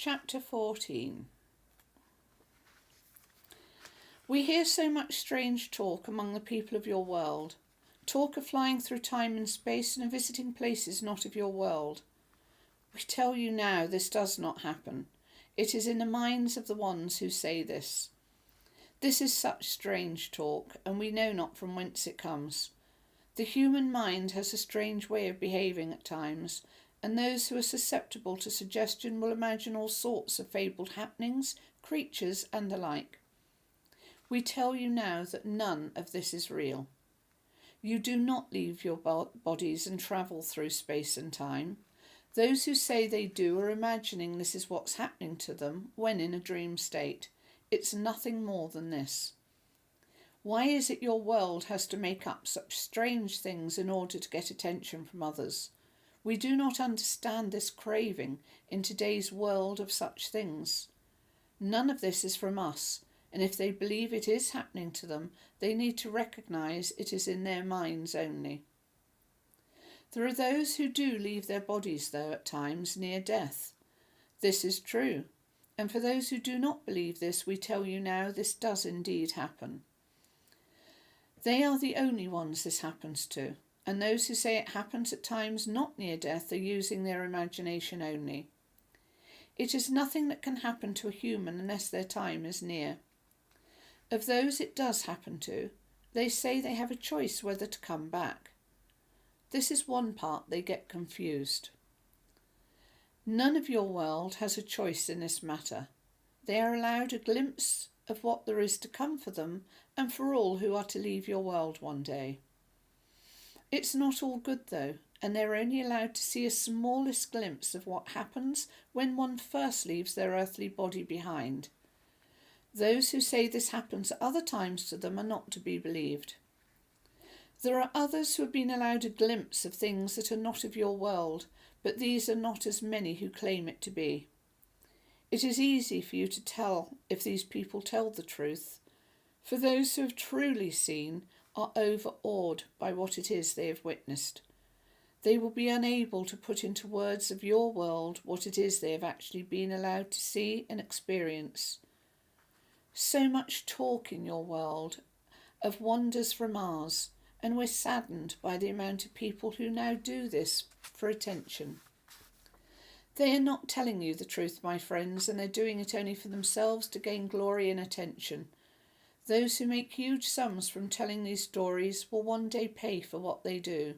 Chapter 14. We hear so much strange talk among the people of your world. Talk of flying through time and space and of visiting places not of your world. We tell you now this does not happen. It is in the minds of the ones who say this. This is such strange talk, and we know not from whence it comes. The human mind has a strange way of behaving at times, and those who are susceptible to suggestion will imagine all sorts of fabled happenings, creatures, and the like. We tell you now that none of this is real. You do not leave your bodies and travel through space and time. Those who say they do are imagining this is what's happening to them when in a dream state. It's nothing more than this. Why is it your world has to make up such strange things in order to get attention from others? We do not understand this craving in today's world of such things. None of this is from us, and if they believe it is happening to them, they need to recognize it is in their minds only. There are those who do leave their bodies, though, at times near death. This is true, and for those who do not believe this, we tell you now this does indeed happen. They are the only ones this happens to, and those who say it happens at times not near death are using their imagination only. It is nothing that can happen to a human unless their time is near. Of those it does happen to, they say they have a choice whether to come back. This is one part they get confused. None of your world has a choice in this matter. They are allowed a glimpse of what there is to come for them and for all who are to leave your world one day. It's not all good though, and they're only allowed to see a smallest glimpse of what happens when one first leaves their earthly body behind. Those who say this happens at other times to them are not to be believed. There are others who have been allowed a glimpse of things that are not of your world, but these are not as many who claim it to be. It is easy for you to tell if these people tell the truth, for those who have truly seen are overawed by what it is they have witnessed. They will be unable to put into words of your world what it is they have actually been allowed to see and experience. So much talk in your world of wonders from ours, and we're saddened by the amount of people who now do this for attention. They are not telling you the truth, my friends, and they're doing it only for themselves to gain glory and attention. Those who make huge sums from telling these stories will one day pay for what they do.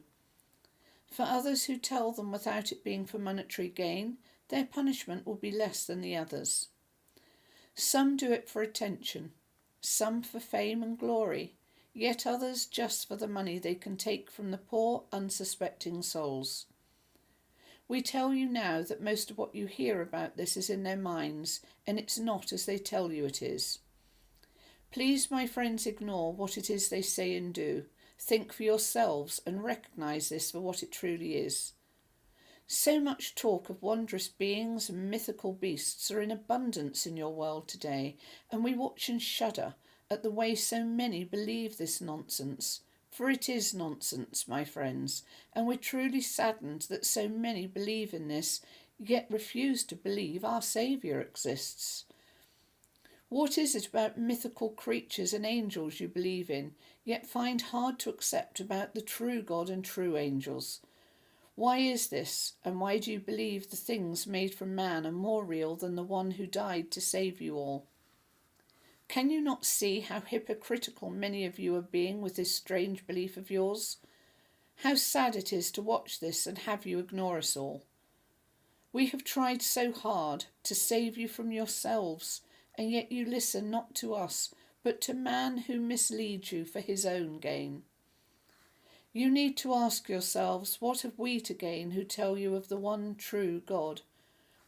For others who tell them without it being for monetary gain, their punishment will be less than the others. Some do it for attention, some for fame and glory, yet others just for the money they can take from the poor, unsuspecting souls. We tell you now that most of what you hear about this is in their minds, and it's not as they tell you it is. Please, my friends, ignore what it is they say and do. Think for yourselves and recognize this for what it truly is. So much talk of wondrous beings and mythical beasts are in abundance in your world today, and we watch and shudder at the way so many believe this nonsense. For it is nonsense, my friends, and we're truly saddened that so many believe in this, yet refuse to believe our Saviour exists. What is it about mythical creatures and angels you believe in, yet find hard to accept about the true God and true angels? Why is this, and why do you believe the things made from man are more real than the one who died to save you all? Can you not see how hypocritical many of you are being with this strange belief of yours? How sad it is to watch this and have you ignore us all. We have tried so hard to save you from yourselves, and yet you listen not to us, but to man who misleads you for his own gain. You need to ask yourselves, what have we to gain who tell you of the one true God?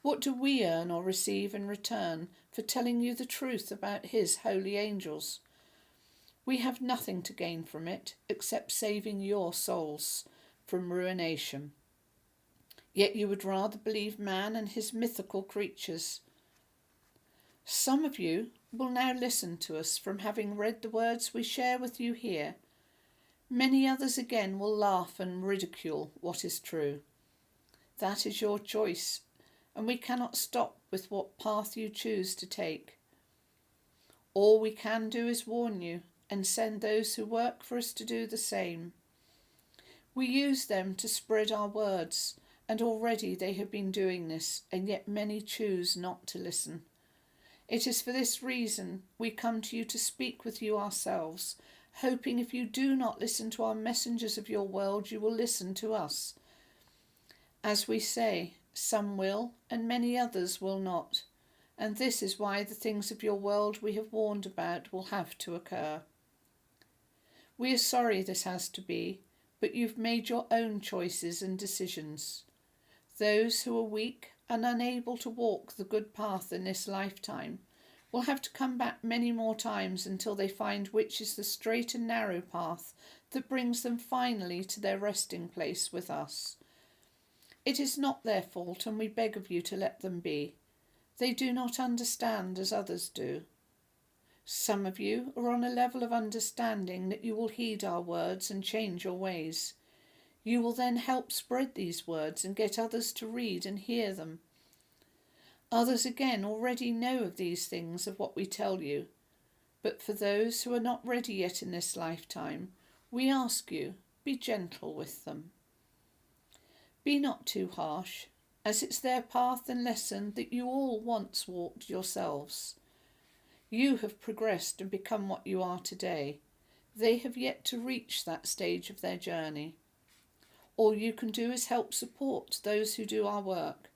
What do we earn or receive in return for telling you the truth about his holy angels? We have nothing to gain from it except saving your souls from ruination. Yet you would rather believe man and his mythical creatures. Some of you will now listen to us from having read the words we share with you here. Many others again will laugh and ridicule what is true. That is your choice, and we cannot stop with what path you choose to take. All we can do is warn you and send those who work for us to do the same. We use them to spread our words, and already they have been doing this, and yet many choose not to listen. It is for this reason we come to you to speak with you ourselves, hoping if you do not listen to our messengers of your world, you will listen to us. As we say, some will, and many others will not. And this is why the things of your world we have warned about will have to occur. We are sorry this has to be, but you've made your own choices and decisions. Those who are weak and unable to walk the good path in this lifetime will have to come back many more times until they find which is the straight and narrow path that brings them finally to their resting place with us. It is not their fault, and we beg of you to let them be. They do not understand as others do. Some of you are on a level of understanding that you will heed our words and change your ways. You will then help spread these words and get others to read and hear them. Others again already know of these things of what we tell you. But for those who are not ready yet in this lifetime, we ask you, be gentle with them. Be not too harsh, as it's their path and lesson that you all once walked yourselves. You have progressed and become what you are today. They have yet to reach that stage of their journey. All you can do is help support those who do our work.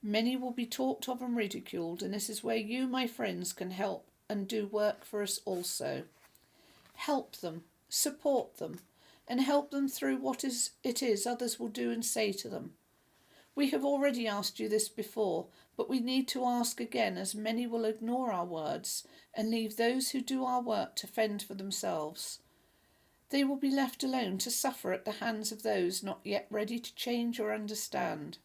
Many will be talked of and ridiculed, and this is where you, my friends, can help and do work for us also. Help them, support them, and help them through what it is others will do and say to them. We have already asked you this before, but we need to ask again, as many will ignore our words and leave those who do our work to fend for themselves. They will be left alone to suffer at the hands of those not yet ready to change or understand.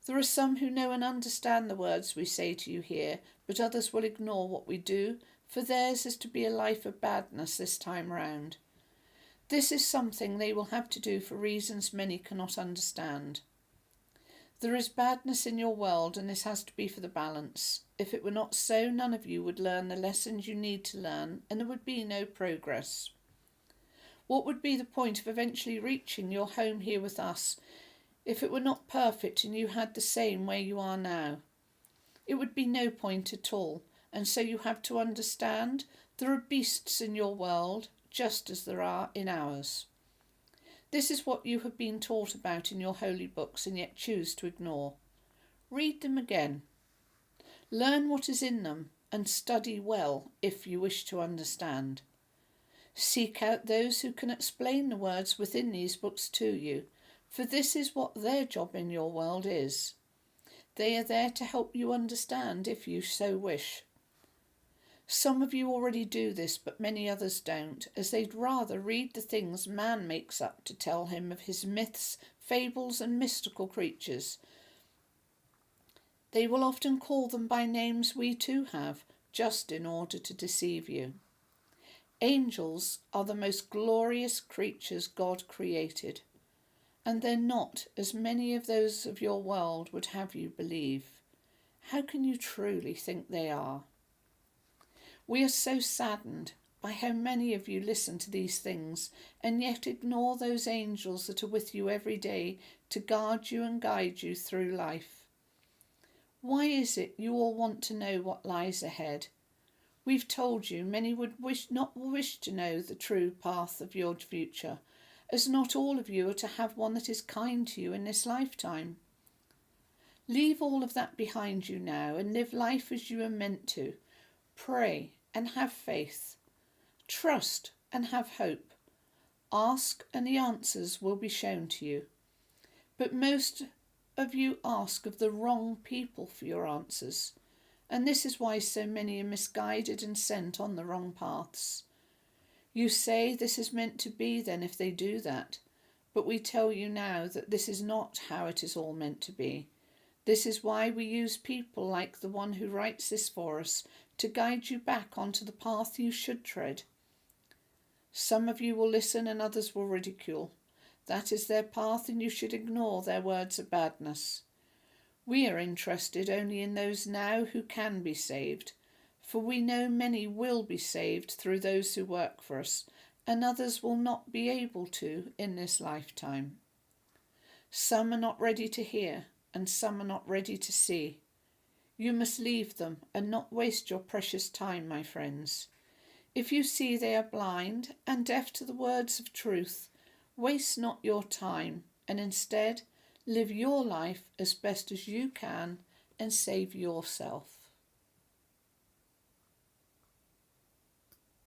There are some who know and understand the words we say to you here, but others will ignore what we do, for theirs is to be a life of badness this time round. This is something they will have to do for reasons many cannot understand. There is badness in your world, and this has to be for the balance. If it were not so, none of you would learn the lessons you need to learn, and there would be no progress. What would be the point of eventually reaching your home here with us if it were not perfect and you had the same where you are now? It would be no point at all, and so you have to understand there are beasts in your world just as there are in ours. This is what you have been taught about in your holy books and yet choose to ignore. Read them again. Learn what is in them and study well if you wish to understand. Seek out those who can explain the words within these books to you, for this is what their job in your world is. They are there to help you understand if you so wish. Some of you already do this, but many others don't, as they'd rather read the things man makes up to tell him of his myths, fables, and mystical creatures. They will often call them by names we too have, just in order to deceive you. Angels are the most glorious creatures God created, and they're not as many of those of your world would have you believe. How can you truly think they are? We are so saddened by how many of you listen to these things and yet ignore those angels that are with you every day to guard you and guide you through life. Why is it you all want to know what lies ahead? We've told you many would not wish to know the true path of your future, as not all of you are to have one that is kind to you in this lifetime. Leave all of that behind you now and live life as you are meant to. Pray and have faith. Trust and have hope. Ask and the answers will be shown to you. But most of you ask of the wrong people for your answers, and this is why so many are misguided and sent on the wrong paths. You say this is meant to be then if they do that, but we tell you now that this is not how it is all meant to be. This is why we use people like the one who writes this for us to guide you back onto the path you should tread. Some of you will listen and others will ridicule. That is their path, and you should ignore their words of badness. We are interested only in those now who can be saved, for we know many will be saved through those who work for us, and others will not be able to in this lifetime. Some are not ready to hear, and some are not ready to see. You must leave them and not waste your precious time, my friends. If you see they are blind and deaf to the words of truth, waste not your time, and instead live your life as best as you can and save yourself.